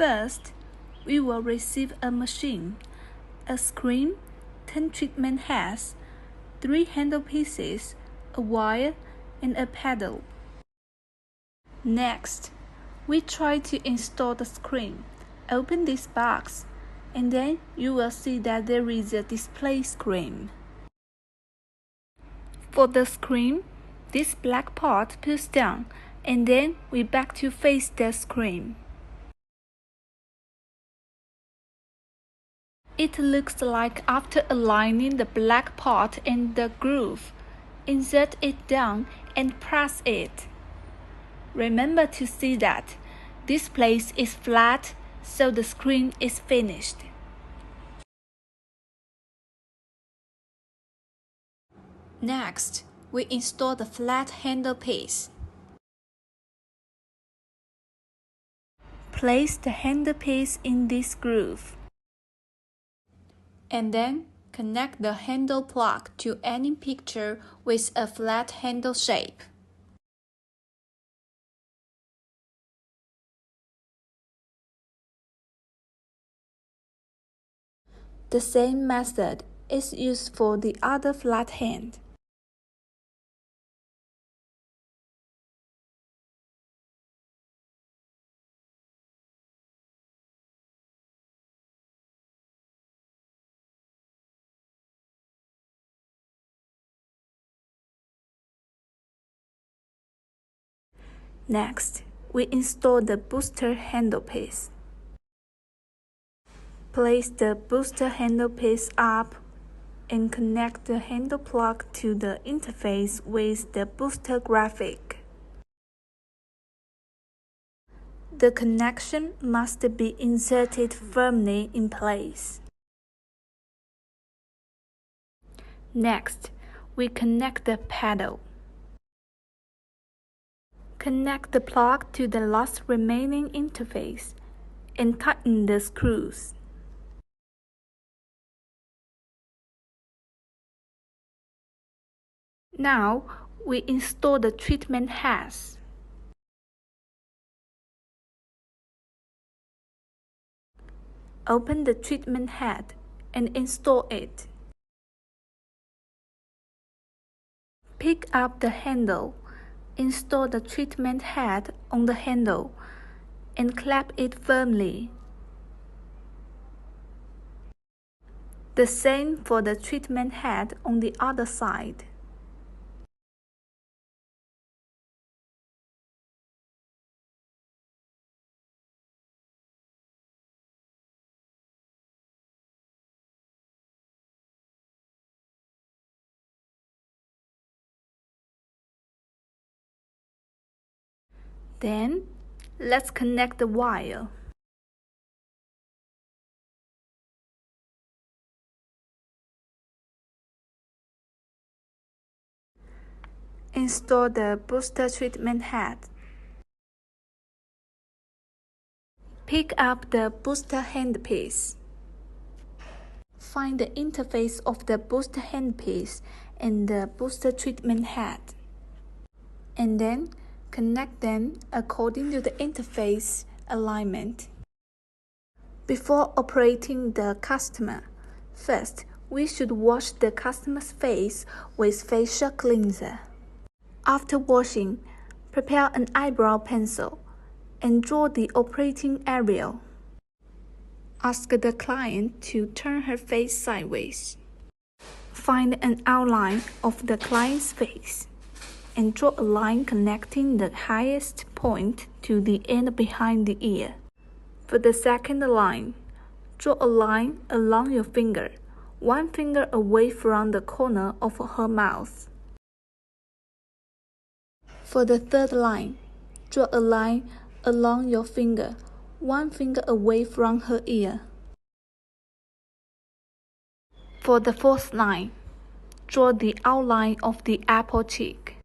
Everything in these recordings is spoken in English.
First, we will receive a machine, a screen, 10 treatment heads, 3 handle pieces, a wire, and a paddle. Next, we try to install the screen. Open this box, and then you will see that there is a display screen. For the screen, this black part pulls down, and then we back to face the screen. It looks like after aligning the black part in the groove, insert it down and press it. Remember to see that this place is flat, so the screen is finished. Next, we install the flat handle piece. Place the handle piece in this groove. And then connect the handle plug to any picture with a flat handle shape. The same method is used for the other flat hand. Next, we install the booster handle piece. Place the booster handle piece up and connect the handle plug to the interface with the booster graphic. The connection must be inserted firmly in place. Next, we connect the paddle. Connect the plug to the last remaining interface and tighten the screws. Now, we install the treatment heads. Open the treatment head and install it. Pick up the handle, install the treatment head on the handle, and clamp it firmly. The same for the treatment head on the other side. Then, let's connect the wire. Install the booster treatment head. Pick up the booster handpiece. Find the interface of the booster handpiece and the booster treatment head, and then connect them according to the interface alignment. Before operating the customer, first we should wash the customer's face with facial cleanser. After washing, prepare an eyebrow pencil and draw the operating area. Ask the client to turn her face sideways. Find an outline of the client's face and draw a line connecting the highest point to the end behind the ear. For the second line, draw a line along your finger, one finger away from the corner of her mouth. For the third line, draw a line along your finger, one finger away from her ear. For the fourth line, draw the outline of the apple cheek.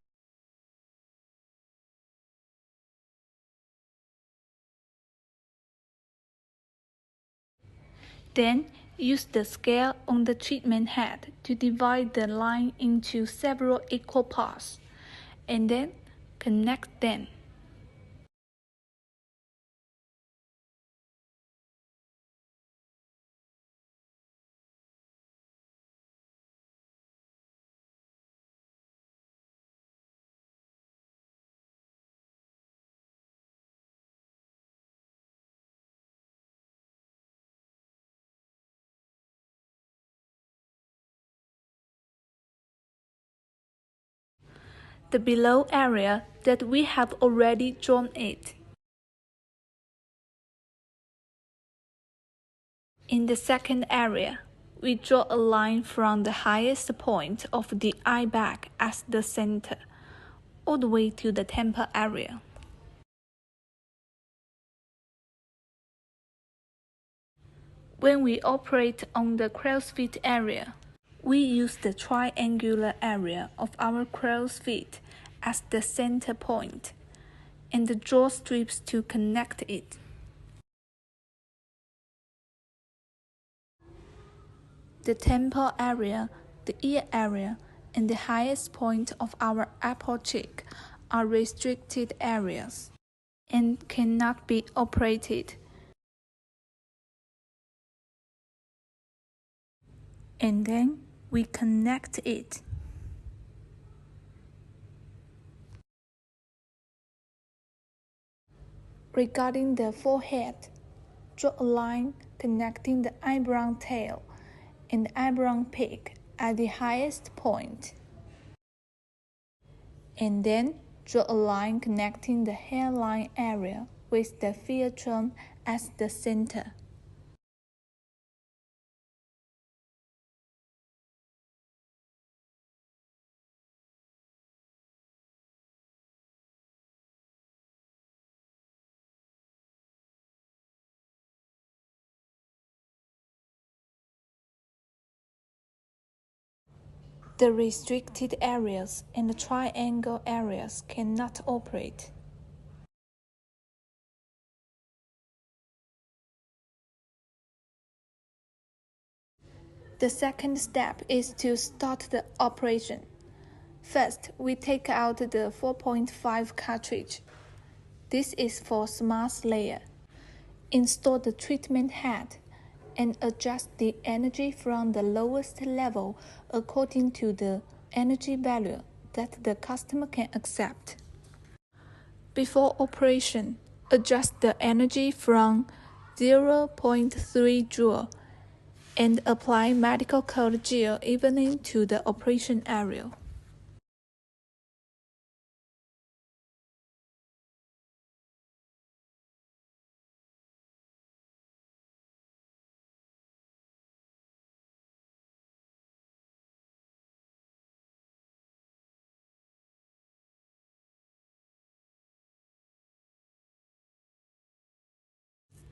Then, use the scale on the treatment head to divide the line into several equal parts, and then connect them. the below area that we have already drawn it. In the second area, we draw a line from the highest point of the eye bag as the center, all the way to the temple area. When we operate on the crow's feet area, we use the triangular area of our crow's feet as the center point, and draw strips to connect it. The temple area, the ear area, and the highest point of our apple cheek are restricted areas and cannot be operated. And then we connect it. Regarding the forehead, draw a line connecting the eyebrow tail and the eyebrow peak at the highest point. And then draw a line connecting the hairline area with the phaeton as the center. The restricted areas and the triangle areas cannot operate. The second step is to start the operation. First, we take out the 4.5 cartridge. This is for smart layer. Install the treatment head and adjust the energy from the lowest level according to the energy value that the customer can accept. Before operation, adjust the energy from 0.3 joule and apply medical cold gel evenly to the operation area.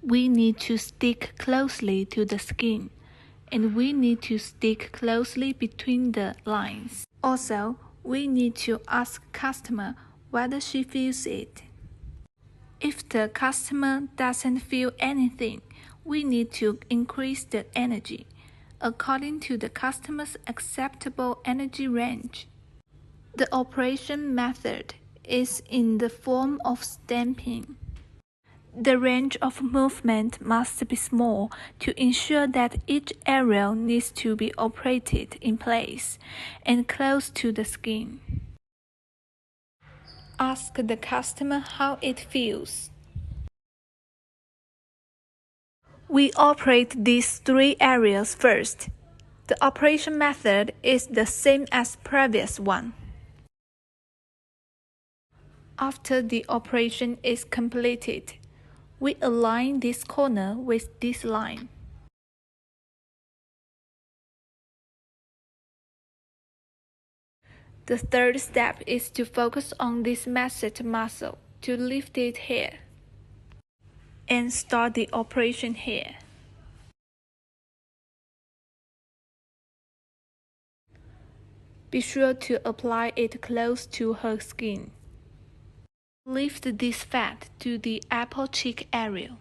We need to stick closely to the skin, and we need to stick closely between the lines. Also, we need to ask customer whether she feels it. If the customer doesn't feel anything, we need to increase the energy according to the customer's acceptable energy range. The operation method is in the form of stamping. The range of movement must be small to ensure that each area needs to be operated in place and close to the skin. Ask the customer how it feels. We operate these three areas first. The operation method is the same as previous one. After the operation is completed, we align this corner with this line. The third step is to focus on this masseter muscle to lift it here and start the operation here. Be sure to apply it close to her skin. Lift this fat to the apple cheek area.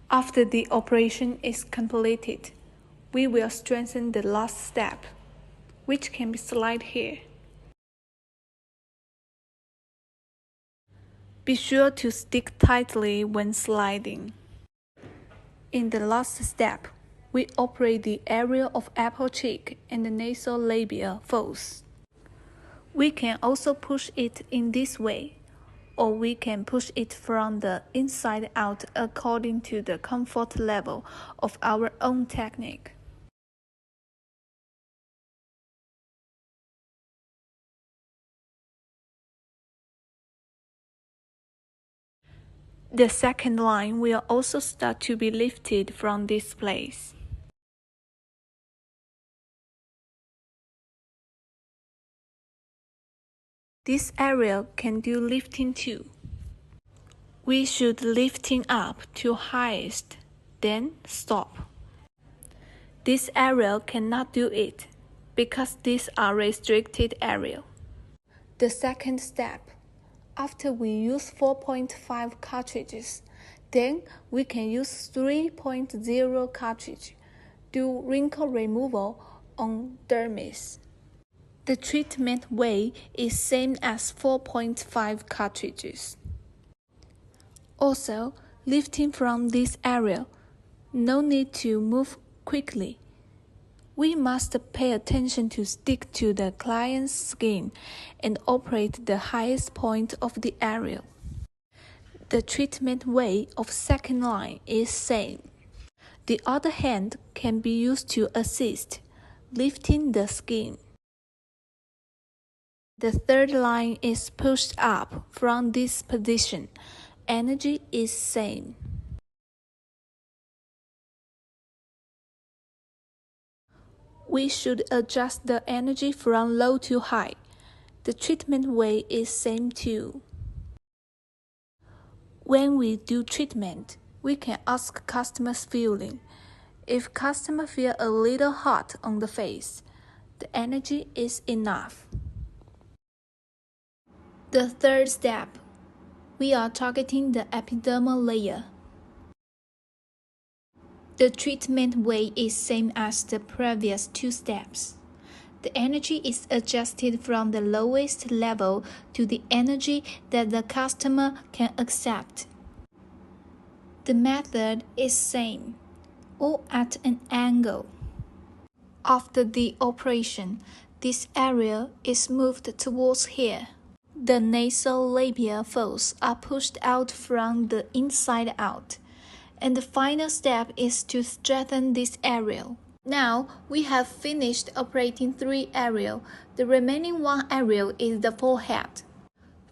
After the operation is completed, we will strengthen the last step, which can be slide here. Be sure to stick tightly when sliding. In the last step, we operate the area of apple cheek and the nasal labia folds. We can also push it in this way, or we can push it from the inside out according to the comfort level of our own technique. The second line will also start to be lifted from this place. This area can do lifting too. We should lifting up to highest, then stop. This area cannot do it because these are restricted area. The second step, after we use 4.5 cartridges, then we can use 3.0 cartridge, do wrinkle removal on dermis. The treatment way is same as 4.5 cartridges. Also, lifting from this area, no need to move quickly. We must pay attention to stick to the client's skin and operate the highest point of the area. The treatment way of second line is same. The other hand can be used to assist lifting the skin. The third line is pushed up from this position. Energy is same. We should adjust the energy from low to high. The treatment way is same too. When we do treatment, we can ask customer's feeling. If customer feel a little hot on the face, the energy is enough. The third step, we are targeting the epidermal layer. The treatment way is same as the previous two steps. The energy is adjusted from the lowest level to the energy that the customer can accept. The method is same, or at an angle. After the operation, this area is moved towards here. The nasal labia folds are pushed out from the inside out, and the final step is to strengthen this area. Now, we have finished operating 3 areas. The remaining 1 area is the forehead.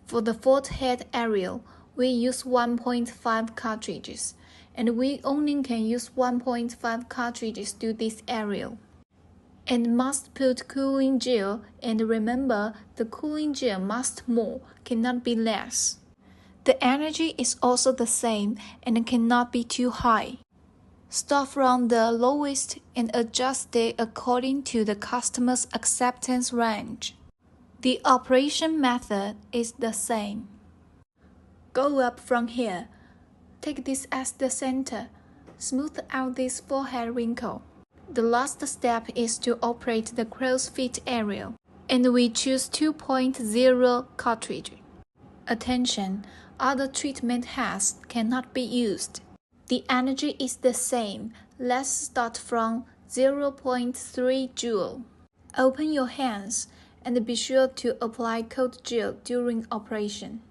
For the forehead area, we use 1.5 cartridges, and we only can use 1.5 cartridges to this area. And must put cooling gel, and remember, the cooling gel must more, cannot be less. The energy is also the same and cannot be too high. Start from the lowest and adjust it according to the customer's acceptance range. The operation method is the same. Go up from here. Take this as the center. Smooth out this forehead wrinkle. The last step is to operate the crow's feet area, and we choose 2.0 cartridge. Attention, other treatment heads cannot be used. The energy is the same. Let's start from 0.3 joule. Open your hands and be sure to apply cold gel during operation.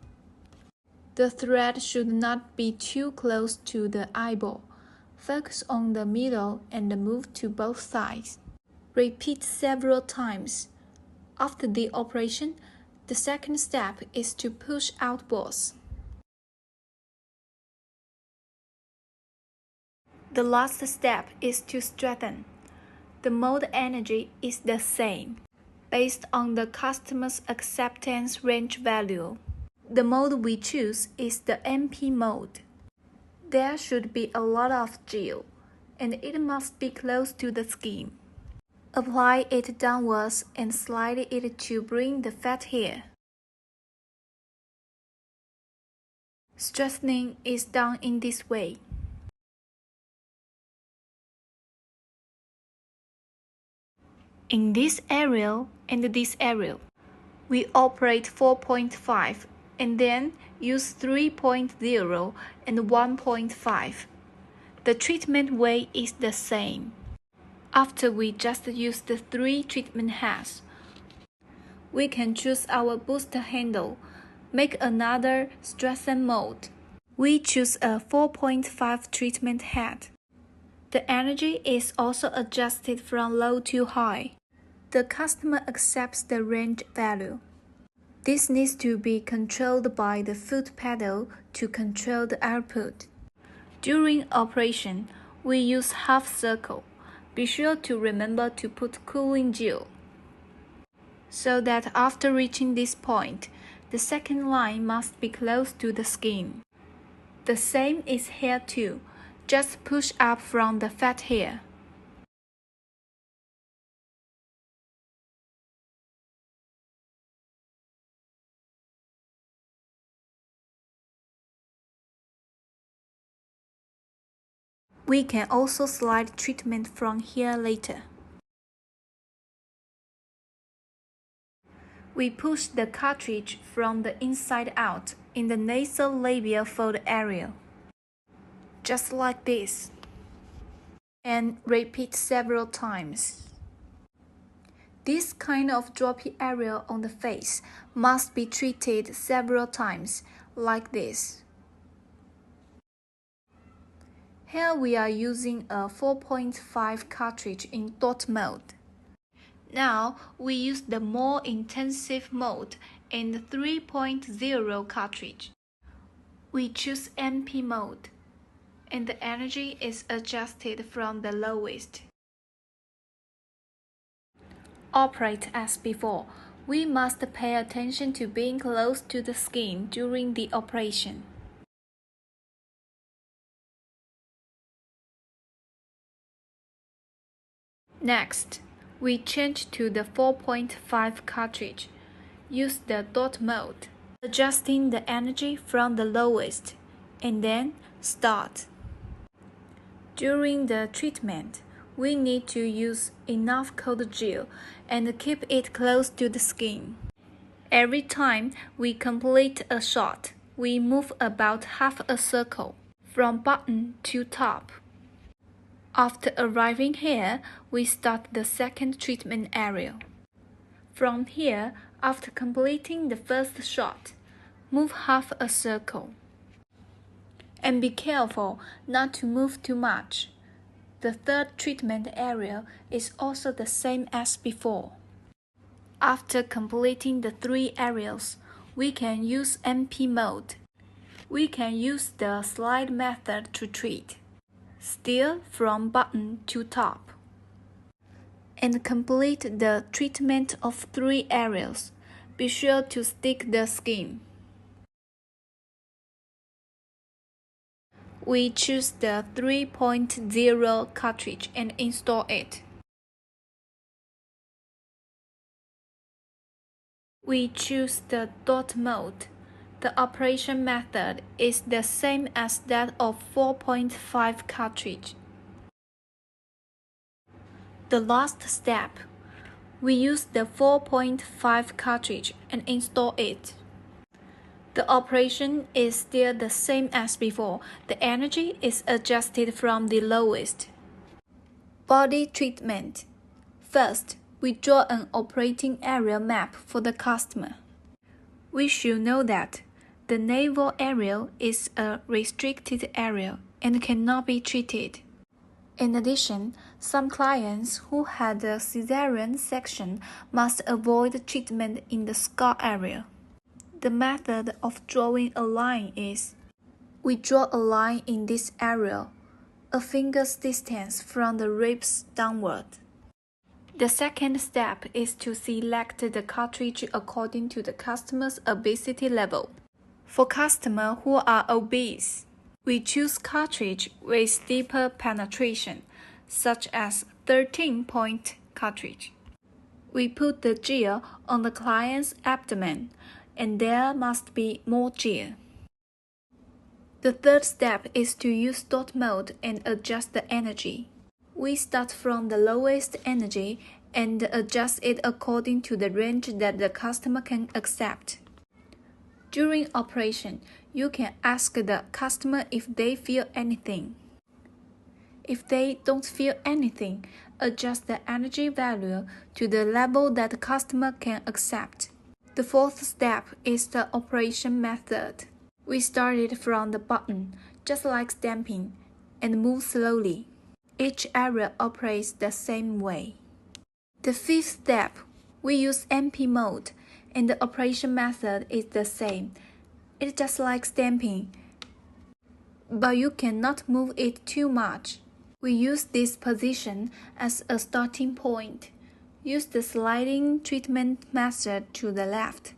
The thread should not be too close to the eyeball. Focus on the middle and move to both sides. Repeat several times. After the operation, the second step is to push outwards. The last step is to strengthen. The mold energy is the same, based on the customer's acceptance range value. The mold we choose is the MP mold. There should be a lot of gel, and it must be close to the skin. Apply it downwards and slide it to bring the fat here. Strengthening is done in this way. In this area and this area, we operate 4.5 and then use 3.0 and 1.5. The treatment way is the same. After we just use the 3 treatment heads, we can choose our booster handle, make another strengthen mold. We choose a 4.5 treatment head. The energy is also adjusted from low to high. The customer accepts the range value. This needs to be controlled by the foot pedal to control the output. During operation, we use half circle. Be sure to remember to put cooling gel, so that after reaching this point, the second line must be close to the skin. The same is here too, just push up from the fat hair. We can also slide treatment from here later. We push the cartridge from the inside out in the nasolabial fold area, just like this, and repeat several times. This kind of droppy area on the face must be treated several times, like this. Here we are using a 4.5 cartridge in dot mode. Now we use the more intensive mode in the 3.0 cartridge. We choose MP mode, and the energy is adjusted from the lowest. Operate as before. We must pay attention to being close to the skin during the operation. Next, we change to the 4.5 cartridge. Use the dot mode, adjusting the energy from the lowest, and then start. During the treatment, we need to use enough cold gel and keep it close to the skin. Every time we complete a shot, we move about half a circle from bottom to top. After arriving here, we start the second treatment area. From here, after completing the first shot, move half a circle. And be careful not to move too much. The third treatment area is also the same as before. After completing the 3 areas, we can use MP mode. We can use the slide method to treat, still from bottom to top, and complete the treatment of 3 areas. Be sure to stick the skin. We choose the 3.0 cartridge and install it. We choose the dot mode. The operation method is the same as that of 4.5 cartridge. The last step, we use the 4.5 cartridge and install it. The operation is still the same as before. The energy is adjusted from the lowest. Body treatment. First, we draw an operating area map for the customer. We should know that the navel area is a restricted area and cannot be treated. In addition, some clients who had a cesarean section must avoid treatment in the scar area. The method of drawing a line is, we draw a line in this area, a finger's distance from the ribs downward. The second step is to select the cartridge according to the customer's obesity level. For customers who are obese, we choose cartridge with deeper penetration, such as 13-point cartridge. We put the gel on the client's abdomen, and there must be more gel. The third step is to use dot mode and adjust the energy. We start from the lowest energy and adjust it according to the range that the customer can accept. During operation, you can ask the customer if they feel anything. If they don't feel anything, adjust the energy value to the level that the customer can accept. The fourth step is the operation method. We started from the bottom, just like stamping, and move slowly. Each area operates the same way. The fifth step, we use MP mode and the operation method is the same. It's just like stamping, but you cannot move it too much. We use this position as a starting point. Use the sliding treatment method to the left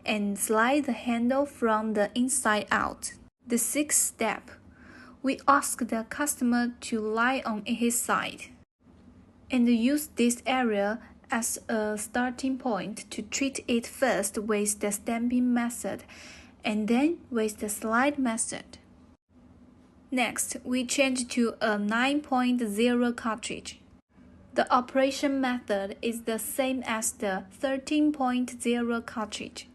and slide the handle from the inside out. The sixth step, we ask the customer to lie on his side and use this area as a starting point to treat it first with the stamping method and then with the slide method. Next, we change to a 9.0 cartridge. The operation method is the same as the 13.0 cartridge.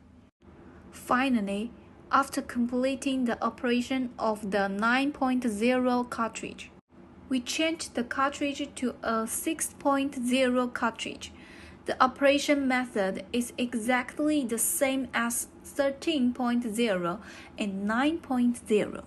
Finally, after completing the operation of the 9.0 cartridge, we change the cartridge to a 6.0 cartridge. The operation method is exactly the same as 13.0 and 9.0.